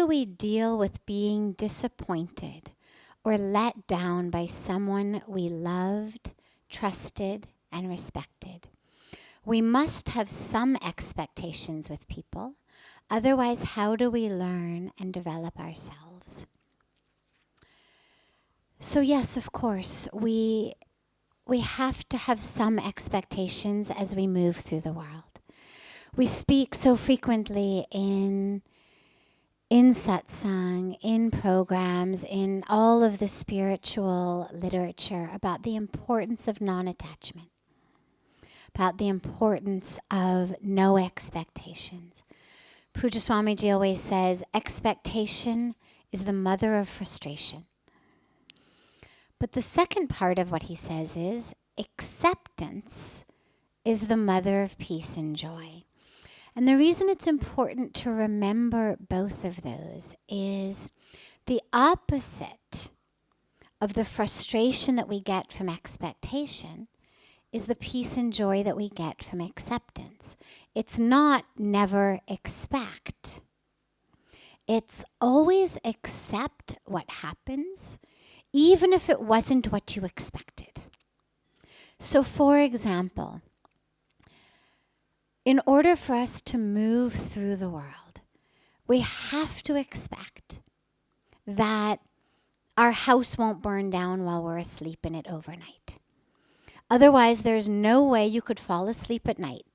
do we deal with being disappointed or let down by someone we loved, trusted, and respected? We must have some expectations with people. Otherwise, how do we learn and develop ourselves? So yes, of course, we have to have some expectations as we move through the world. We speak so frequently in satsang, in programs, in all of the spiritual literature about the importance of non-attachment, about the importance of no expectations. Pujya Swamiji always says, expectation is the mother of frustration. But the second part of what he says is, acceptance is the mother of peace and joy. And the reason it's important to remember both of those is the opposite of the frustration that we get from expectation is the peace and joy that we get from acceptance. It's not never expect. It's always accept what happens, even if it wasn't what you expected. So for example, in order for us to move through the world, we have to expect that our house won't burn down while we're asleep in it overnight. Otherwise, there's no way you could fall asleep at night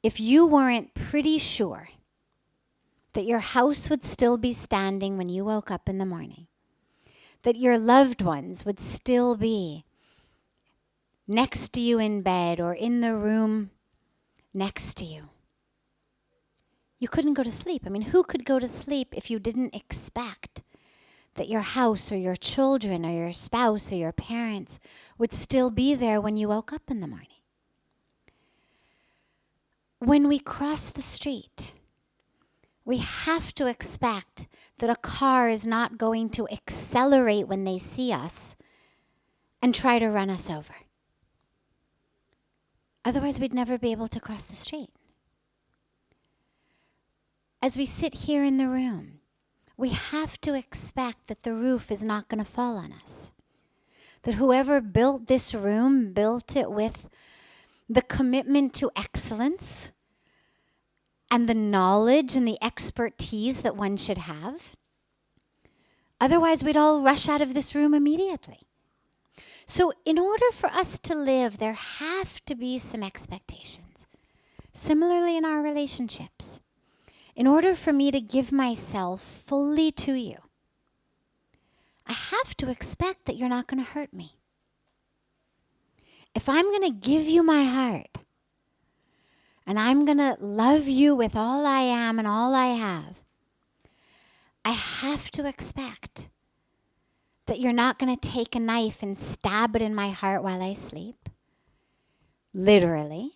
if you weren't pretty sure that your house would still be standing when you woke up in the morning, that your loved ones would still be next to you in bed or in the room next to you. You couldn't go to sleep. I mean, who could go to sleep if you didn't expect that your house or your children or your spouse or your parents would still be there when you woke up in the morning? When we cross the street, we have to expect that a car is not going to accelerate when they see us and try to run us over. Otherwise, we'd never be able to cross the street. As we sit here in the room, we have to expect that the roof is not going to fall on us. That whoever built this room built it with the commitment to excellence and the knowledge and the expertise that one should have. Otherwise, we'd all rush out of this room immediately. So in order for us to live, there have to be some expectations. Similarly in our relationships. In order for me to give myself fully to you, I have to expect that you're not going to hurt me. If I'm going to give you my heart, and I'm going to love you with all I am and all I have, I have to expect that you're not going to take a knife and stab it in my heart while I sleep. Literally.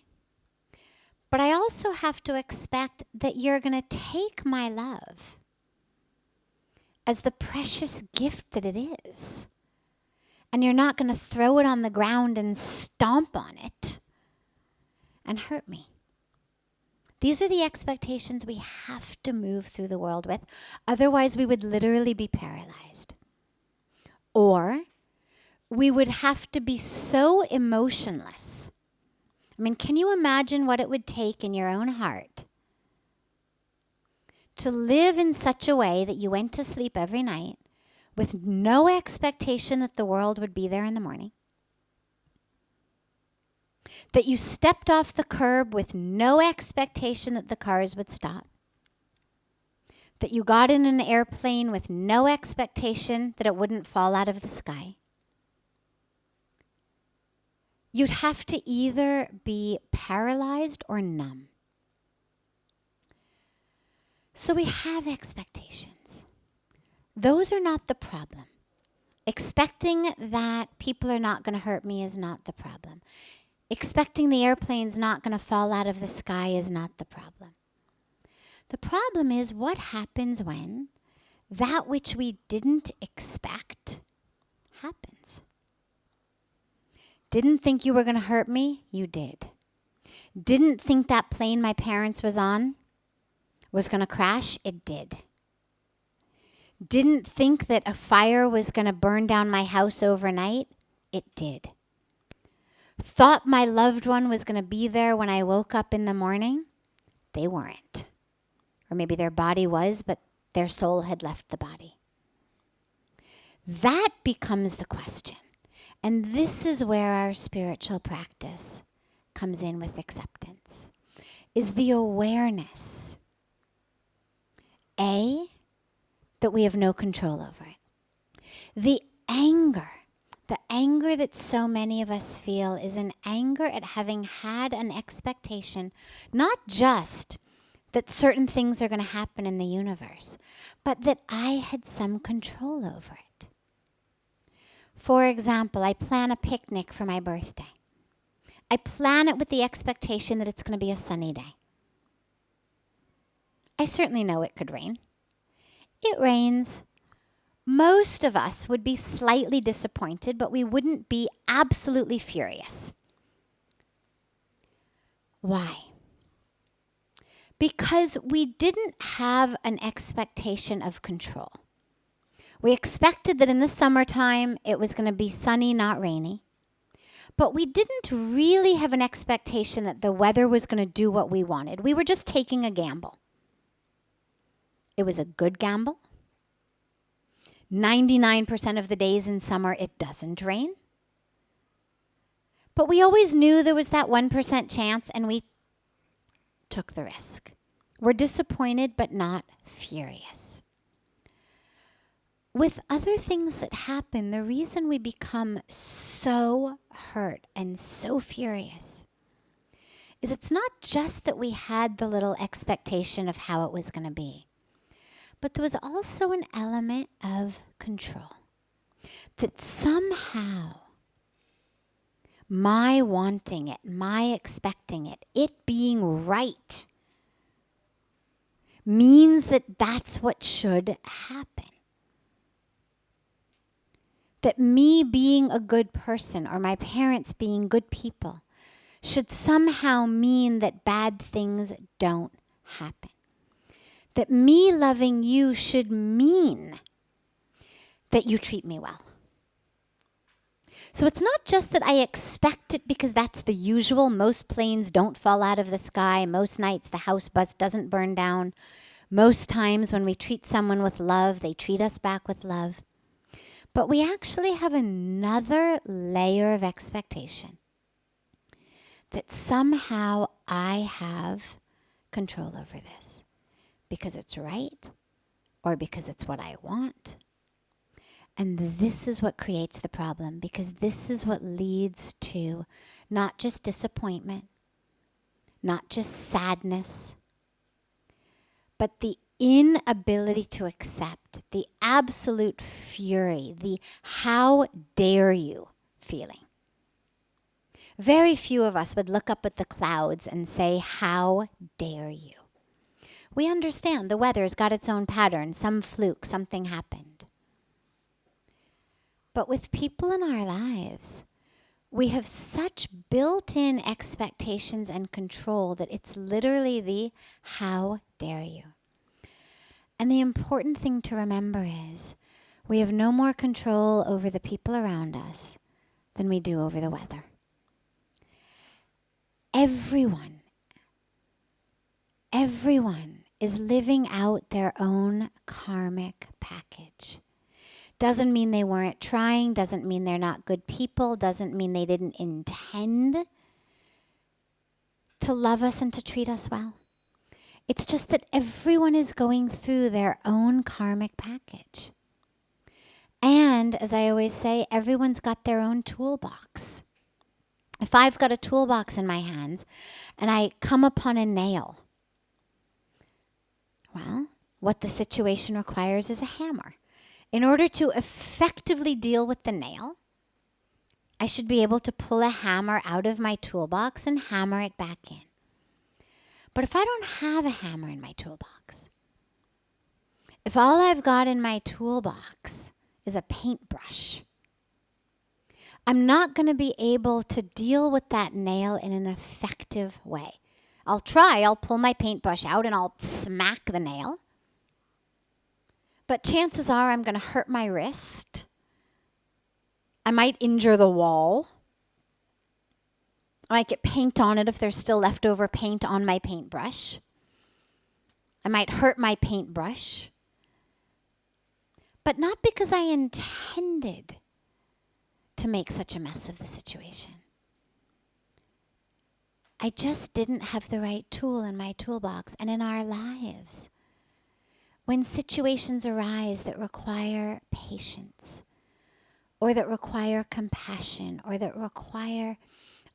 But I also have to expect that you're going to take my love as the precious gift that it is. And you're not going to throw it on the ground and stomp on it and hurt me. These are the expectations we have to move through the world with. Otherwise, we would literally be paralyzed. Or we would have to be so emotionless. I mean, can you imagine what it would take in your own heart to live in such a way that you went to sleep every night with no expectation that the world would be there in the morning? That you stepped off the curb with no expectation that the cars would stop? That you got in an airplane with no expectation that it wouldn't fall out of the sky? You'd have to either be paralyzed or numb. So we have expectations. Those are not the problem. Expecting that people are not going to hurt me is not the problem. Expecting the airplane's not going to fall out of the sky is not the problem. The problem is what happens when that which we didn't expect happens. Didn't think you were going to hurt me? You did. Didn't think that plane my parents was on was going to crash? It did. Didn't think that a fire was going to burn down my house overnight. It did. Thought my loved one was going to be there when I woke up in the morning. They weren't. Or maybe their body was, but their soul had left the body. That becomes the question. And this is where our spiritual practice comes in with acceptance, is the awareness, A, that we have no control over it. The anger that so many of us feel is an anger at having had an expectation, not just that certain things are going to happen in the universe, but that I had some control over it. For example, I plan a picnic for my birthday. I plan it with the expectation that it's going to be a sunny day. I certainly know it could rain. It rains. Most of us would be slightly disappointed, but we wouldn't be absolutely furious. Why? Because we didn't have an expectation of control. We expected that in the summertime it was going to be sunny, not rainy. But we didn't really have an expectation that the weather was going to do what we wanted. We were just taking a gamble. It was a good gamble. 99% of the days in summer it doesn't rain. But we always knew there was that 1% chance, and we took the risk. We're disappointed but not furious. With other things that happen, the reason we become so hurt and so furious is it's not just that we had the little expectation of how it was going to be, but there was also an element of control. That somehow my wanting it, my expecting it, it being right, means that that's what should happen. That me being a good person or my parents being good people should somehow mean that bad things don't happen. That me loving you should mean that you treat me well. So it's not just that I expect it because that's the usual. Most planes don't fall out of the sky. Most nights the house bus doesn't burn down. Most times when we treat someone with love, they treat us back with love. But we actually have another layer of expectation that somehow I have control over this because it's right or because it's what I want. And this is what creates the problem, because this is what leads to not just disappointment, not just sadness, but the inability to accept, the absolute fury, the how dare you feeling. Very few of us would look up at the clouds and say, how dare you? We understand the weather's got its own pattern, some fluke, something happened. But with people in our lives, we have such built-in expectations and control that it's literally the how dare you. And the important thing to remember is we have no more control over the people around us than we do over the weather. Everyone is living out their own karmic package. Doesn't mean they weren't trying, doesn't mean they're not good people, doesn't mean they didn't intend to love us and to treat us well. It's just that everyone is going through their own karmic package. And as I always say, everyone's got their own toolbox. If I've got a toolbox in my hands and I come upon a nail, well, what the situation requires is a hammer. In order to effectively deal with the nail, I should be able to pull a hammer out of my toolbox and hammer it back in. But if I don't have a hammer in my toolbox, if all I've got in my toolbox is a paintbrush, I'm not going to be able to deal with that nail in an effective way. I'll pull my paintbrush out and I'll smack the nail. But chances are I'm going to hurt my wrist. I might injure the wall. I might get paint on it if there's still leftover paint on my paintbrush. I might hurt my paintbrush. But not because I intended to make such a mess of the situation. I just didn't have the right tool in my toolbox. And in our lives, when situations arise that require patience, or that require compassion, or that require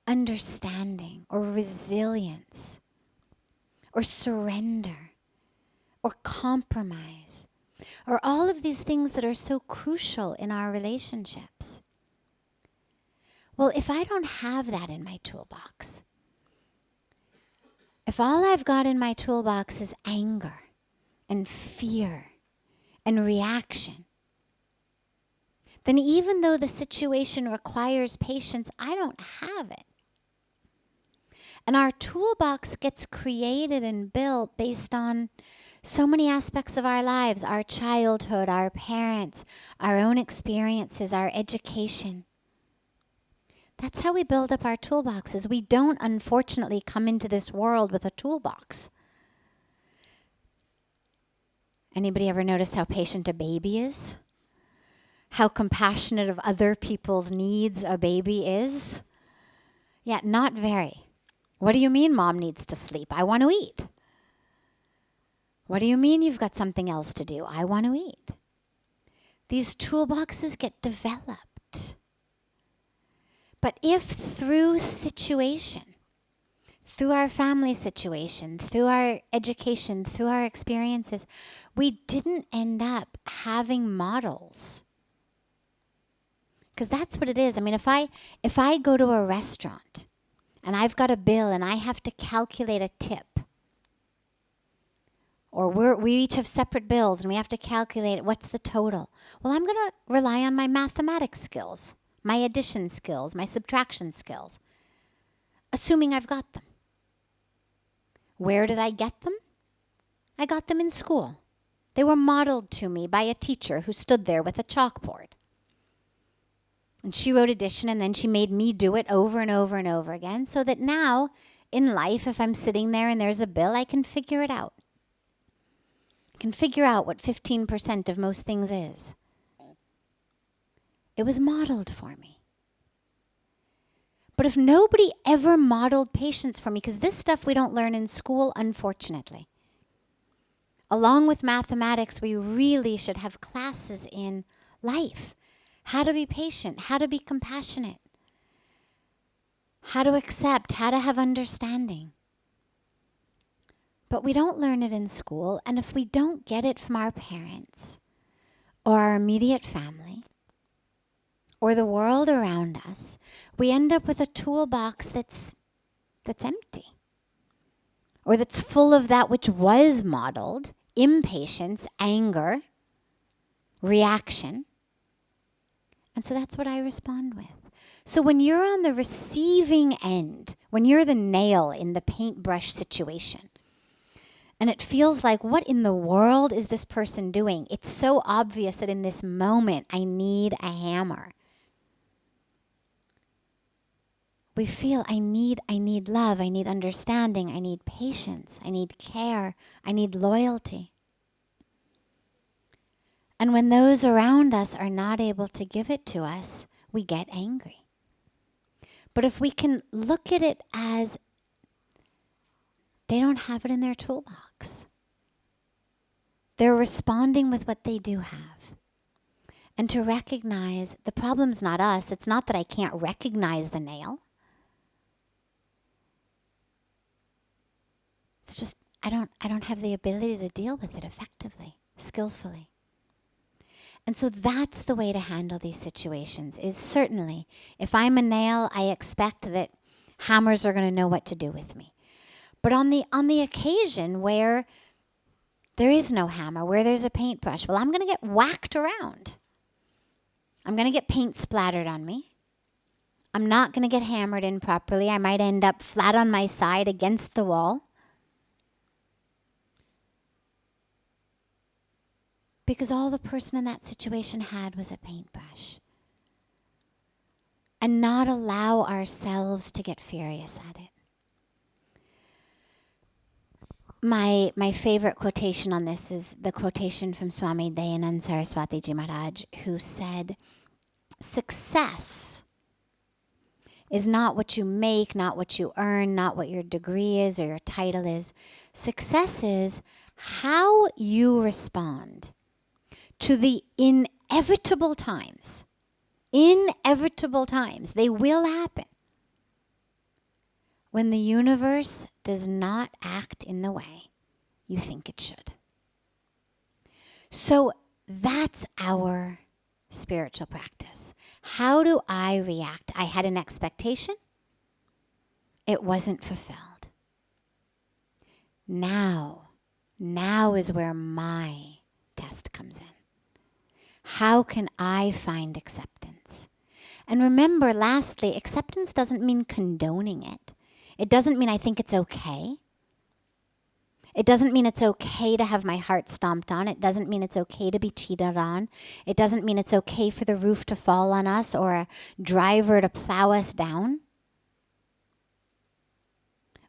understanding, or resilience, or surrender, or compromise, or all of these things that are so crucial in our relationships. Well, if I don't have that in my toolbox, if all I've got in my toolbox is anger and fear and reaction, then even though the situation requires patience, I don't have it. And our toolbox gets created and built based on so many aspects of our lives, our childhood, our parents, our own experiences, our education. That's how we build up our toolboxes. We don't, unfortunately, come into this world with a toolbox. Anybody ever noticed how patient a baby is? How compassionate of other people's needs a baby is? Yeah, not very. What do you mean Mom needs to sleep? I want to eat. What do you mean you've got something else to do? I want to eat. These toolboxes get developed. But if through situation, through our family situation, through our education, through our experiences, we didn't end up having models. Because that's what it is. I mean, if I go to a restaurant and I've got a bill and I have to calculate a tip, or we each have separate bills and we have to calculate what's the total. Well, I'm going to rely on my mathematics skills, my addition skills, my subtraction skills, assuming I've got them. Where did I get them? I got them in school. They were modeled to me by a teacher who stood there with a chalkboard. And she wrote addition, and then she made me do it over and over and over again, so that now in life, if I'm sitting there and there's a bill, I can figure it out. I can figure out what 15% of most things is. It was modeled for me. But if nobody ever modeled patience for me, because this stuff we don't learn in school, unfortunately. Along with mathematics, we really should have classes in life. How to be patient, how to be compassionate, how to accept, how to have understanding. But we don't learn it in school, and if we don't get it from our parents or our immediate family or the world around us, we end up with a toolbox that's empty, or that's full of that which was modeled, impatience, anger, reaction. And so that's what I respond with. So when you're on the receiving end, when you're the nail in the paintbrush situation, and it feels like, what in the world is this person doing? It's so obvious that in this moment, I need a hammer. We feel, I need love, I need understanding, I need patience, I need care, I need loyalty. And when those around us are not able to give it to us, we get angry. But if we can look at it as they don't have it in their toolbox, they're responding with what they do have. And to recognize the problem's not us. It's not that I can't recognize the nail. It's just I don't have the ability to deal with it effectively, skillfully. And so that's the way to handle these situations, is certainly, if I'm a nail, I expect that hammers are going to know what to do with me. But on the occasion where there is no hammer, where there's a paintbrush, well, I'm going to get whacked around. I'm going to get paint splattered on me. I'm not going to get hammered in properly. I might end up flat on my side against the wall. because all the person in that situation had was a paintbrush. And not allow ourselves to get furious at it. My favorite quotation on this is the quotation from Swami Dayanand Saraswati Ji Maharaj, who said, success is not what you make, not what you earn, not what your degree is or your title is. Success is how you respond to the inevitable times. Inevitable times. They will happen. When the universe does not act in the way you think it should. So that's our spiritual practice. How do I react? I had an expectation. It wasn't fulfilled. Now is where my test comes in. How can I find acceptance? And remember, lastly, acceptance doesn't mean condoning it. It doesn't mean I think it's okay. It doesn't mean it's okay to have my heart stomped on. It doesn't mean it's okay to be cheated on. It doesn't mean it's okay for the roof to fall on us or a driver to plow us down.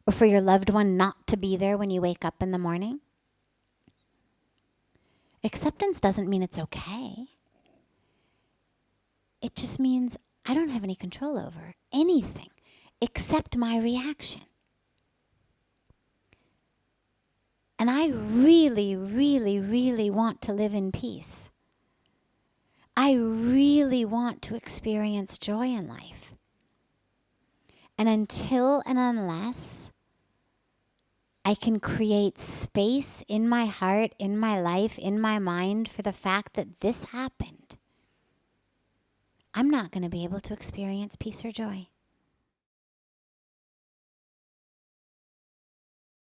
Or for your loved one not to be there when you wake up in the morning. Acceptance doesn't mean it's okay. It just means I don't have any control over anything except my reaction. And I really, really, really want to live in peace. I really want to experience joy in life. And until and unless I can create space in my heart, in my life, in my mind for the fact that this happened, I'm not going to be able to experience peace or joy.